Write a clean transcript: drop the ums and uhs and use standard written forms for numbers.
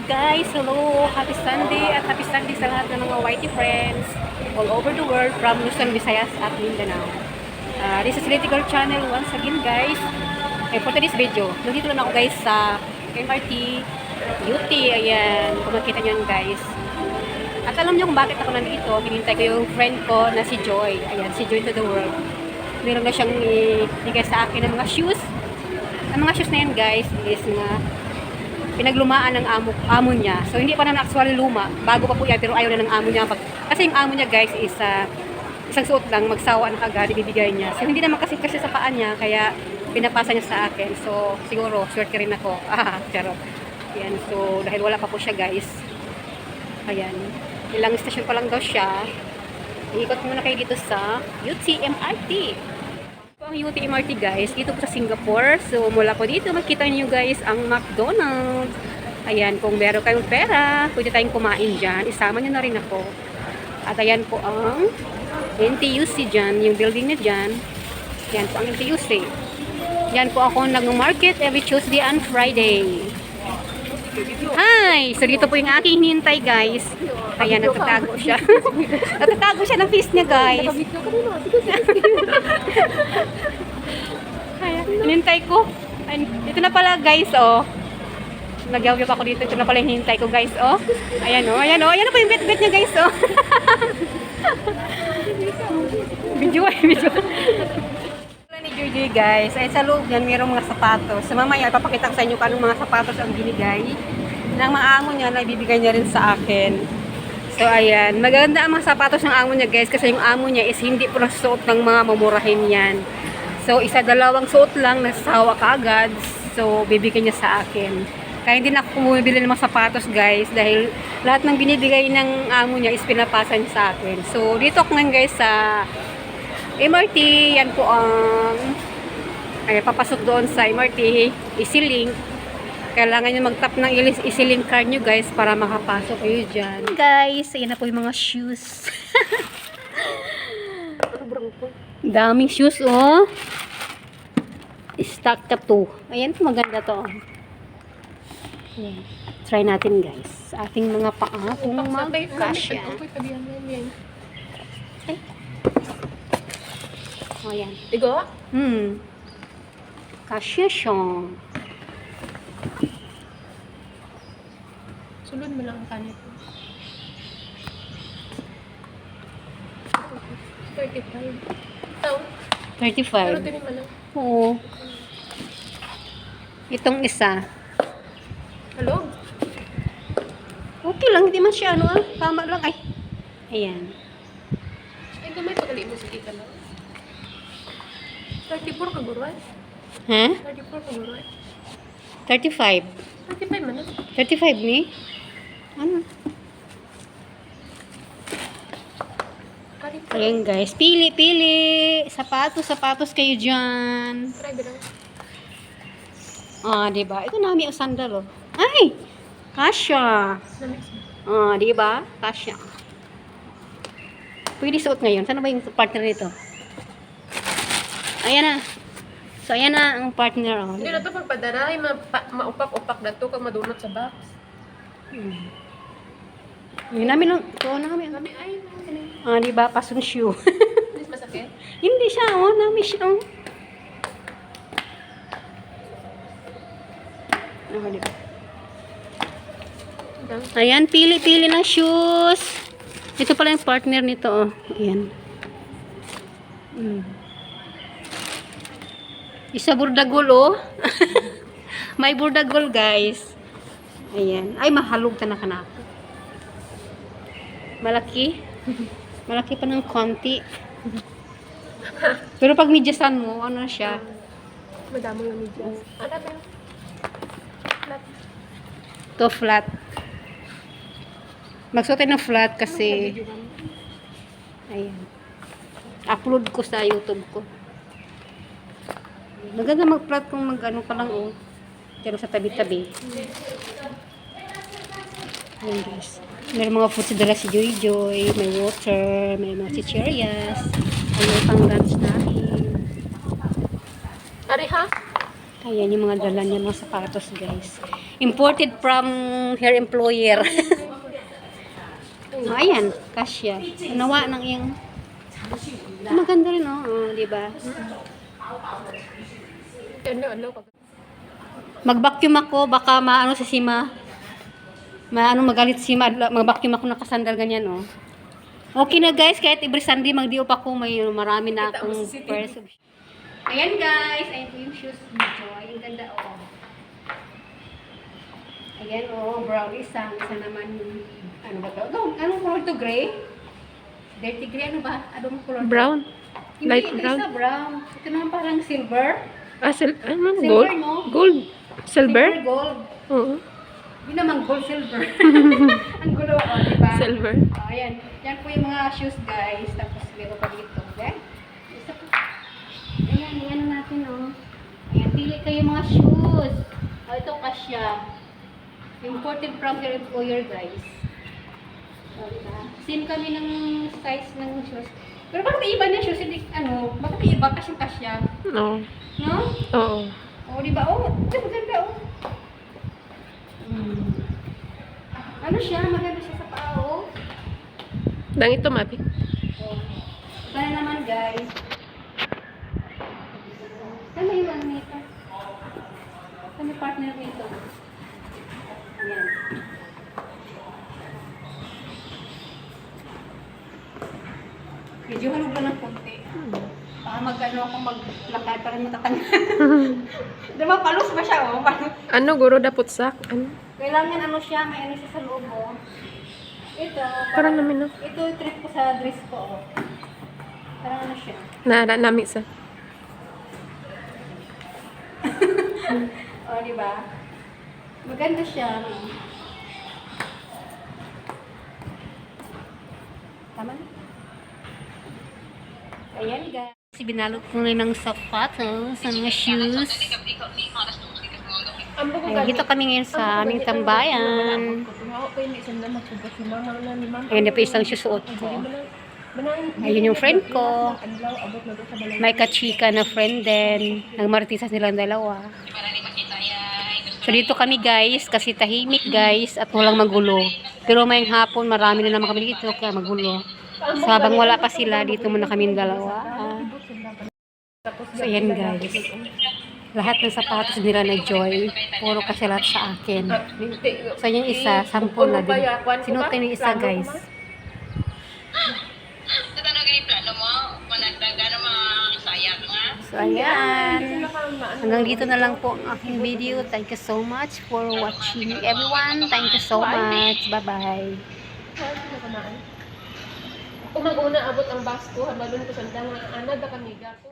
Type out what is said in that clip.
guys! Hello! Happy Sunday at happy Sunday sa lahat ng mga YT friends all over the world from Luzon, Visayas at Mindanao. This is Lady Girl Channel once again guys. For today's video, nandito lang ako guys sa MRT UT. Ayan, kung makita nyo yan guys. At alam nyo kung bakit ako nandito, hinintay ko yung friend ko na si Joy. Ayan, si Joy to the world. Meron na siyang ibigay sa akin ng mga shoes. Ang mga shoes na yan guys is nga pinaglumaan ng amo niya. So, hindi pa naman actually luma. Bago pa po yan, pero ayaw na ng amo niya. Kasi yung amo niya, guys, is isang suot lang, magsawa na kagad, ibibigay niya. So, hindi naman kasi sa paa niya, kaya pinapasa niya sa akin. So, siguro, swerte rin ako. Charot. Yan. So, dahil wala pa po siya, guys. Ayan. Ilang station pa lang daw siya. Iikot muna kayo dito sa UTMRT. Ang UT MRT guys, dito po sa Singapore. So, mula po dito, makita niyo guys ang McDonald's. Ayan, kung meron kayong pera, pwede tayong kumain dyan. Isama niyo na rin ako. At ayan po ang NTUC dyan, yung building na dyan. Yan po ang NTUC. Yan po ako nag-market every Tuesday and Friday. Hi! So, dito po yung aking hinihintay guys. Ayan, natatago siya. Natatago siya ng face niya guys. Hinintay ko. Ito na pala guys, oh. Nagyawgyap ako dito. Ito na pala yung hinintay ko guys, oh. Ayan, oh. Ayan, oh. Ayan na po yung bet-bet niya guys, oh. Video. Ni Joy guys. Ay, sa loob yan, mayroong mga sapatos. So, mamaya, ipapakita ko sa inyo kung anong mga sapatos ang binigay ng mga amo niya na ibibigay niya rin sa akin. So, ayan. Maganda ang mga sapatos ng amo niya, guys, kasi yung amo niya is hindi po nasuot ng mga mamurahin yan. So, dalawang suot lang, nasasawa ka agad. So, bibigyan niya sa akin. Kaya hindi na ako bumibili ng mga sapatos, guys, dahil lahat ng binibigay ng amo niya is pinapasa niya sa akin. So, dito ako ngayon, guys, sa MRT. Yan po ang papasok doon sa MRT. EasyLink. Kailangan nyo mag-tap ng EasyLink card nyo guys para makapasok kayo dyan. Guys, ayan na po yung mga shoes. Daming shoes, oh. Stock ka to. Ayan, maganda to. Ayan. Try natin guys. Sa ating mga paa kung magkasya. Ay. Oh, ayan. Igo? Kasya siya. Sulod mo lang ang kanit. 35. Ito. 35. Pero din mo lang. Oo. Itong isa. Hello? Okay lang, hindi man siya ano. Tama lang. Ay. Ayan. Ay, gamay pagkali mo sa kita lang. 34 ka buruan? Ha? 34 ka buruan? 35. 35 man na. 35 ni? Ano? Ayan guys. Pili, pili. Sapatos kayo dyan. Try ba lang? Diba? Ito namin ang sandal, oh. Ay! Kasya. Namix mo. Diba? Kasya. Pwede suot ngayon. Saan ba yung partner nito? Ayan na. So, ayan na ang partner, oh. Hindi na ito pagpadaray. Maupak-upak na ito kag madunot sa box. Yun namin lang. Ito namin. Kami ay, Diba? Pasong shoe. hindi masakit. Hindi siya, oh. Namin siya, oh. Diba? Ayan, pili-pili na shoes. Ito pala yung partner nito, oh. Ayan. Isa burdagol, oh. May burdagol, guys. Ayan. Ay, mahalog ka na kanako. Malaki. Malaki pa ng konti. Pero pag midyasan mo, ano siya? Madamo yung medyas. Ano ba yun? Flat. To flat. Magsuot tayo ng flat kasi ayan. Upload ko sa YouTube ko. Maganda mag-flat kung mag-ano pa lang, oh. Pero sa tabi-tabi. Ayan guys. May mga foods dala si Joy. May water. May mga chicherias. May pang lunch namin. Ari ha? Ayan yung mga dala niya, mga sapatos, guys. Imported from her employer. Oh, ayan, kasya. Nawa ng iyang... Maganda rin, oh, di ba? Ano. Mag-vacuum ako, baka maano si Sima. Magalit si Sima. Mag-vacuum ako nakasandal ganyan, oh. Okay na, guys, kahit every Sunday mag-diop ako, marami na akong pairs of... Ayan, guys, ayan po yung shoes dito. Ayan, ganda, oh. Ayan, oh, brown isa naman yung, ano ba ito? Anong color to? Gray? Dirty gray, ano ba? Anong color to? Brown? Hindi, Light ito brown? isa brown. Ito naman parang silver. Ano? Silver, Gold? no? Gold? Silver? Gold. Oo. Hindi naman gold, silver. Ang gulo, oh, diba? Silver. Oh, ayan. Yan po yung mga shoes, guys. Tapos, meron pa dito. Okay? Isa po. Ayan, ano natin, oh. Ayan, pili kayo mga shoes. Oh, ito kasya. Imported from your employer, guys. Oh, diba? Same kami ng size ng shoes. Pero bakit iba na shoes? Hindi, bakit iba kasi kasya? Oo. No? Oo. Oh, diba? Oh, ito maganda, oh. Ano siya? Maganda siya sa paa, oh. Dang ito, Mabi. Oh. Ito na naman, guys. Saan yung ano nito? Saan yung partner nito? Ayan. Medyo halog lang ng konti. Baka ako maglakad para matatanggal. Diba, palos ba siya, oh? Ano, guro dapot sak? Ano? Kailangan siya, may ano siya sa loob, oh. Ito, Parang namin, no? ito yung trip ko sa dress ko, oh. Parang ano siya. Nami sa. Oh, di ba? Maganda siya, no? Tama na? Ayan, guys. Binalot ko rin ng sapatos, ng mga shoes. Ayan, dito kami ngayon sa aming tambayan. Ayan na po isang susuot ko. Ayun yung friend ko. May kachika na friend din. Nagmartisas nilang dalawa. So dito kami, guys, kasi tahimik, guys, at walang magulo. Pero mayang hapon, marami na naman kami dito, kaya magulo. So habang wala pa sila, dito muna kami dalawa. So ayan, guys. Lahat ng sapatos nila na Joy, puro kasi lahat sa akin. So yung isa, sample na din. Sinutin yung isa, guys. So ayan. Hanggang dito na lang po ang aking video. Thank you so much for watching, everyone. Thank you so much. Bye-bye. Umag-una abot ang bus ko, habalon ko sa dang ana da kami gato.